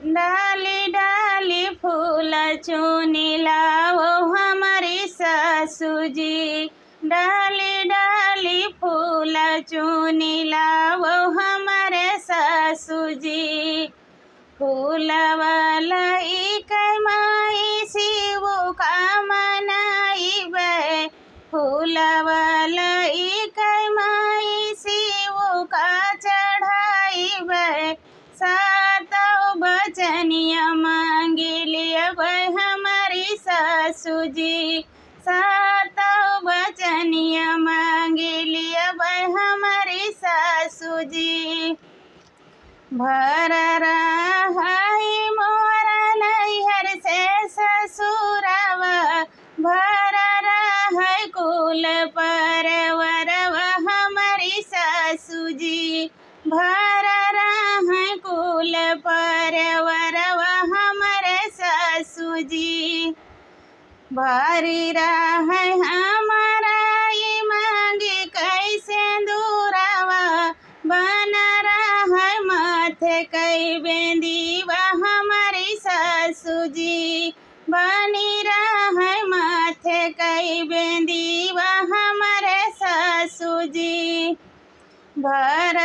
डाली डाली फूल चुनी लाओ हमारी सासू जी। डाली डाली फूल चुनी लाओ हमारे सासू जी। फूलवाला माई शिव का मनाइबे। फूलवाला माई शिव का चढ़ाइबे। सातों बचनिया मांगी लियबै हमारी सासू जी। सातों बचनिया मांगी लियबै हमारी सासू जी। भर रहाई मोरा नैहर से ससुरवा। भर रहाई कुल परवरवा हमारी सासू जी। भर रहाई कुल परवरवा हमारे सासू जी। भरी रहाई हमारा ई मांगी कैसे दूरावा। बन रहाई माथे कई बेंदीवा हमारी सासू जी। बनी रहाई माथे कई बेंदीवा हमारे सासू जी। भर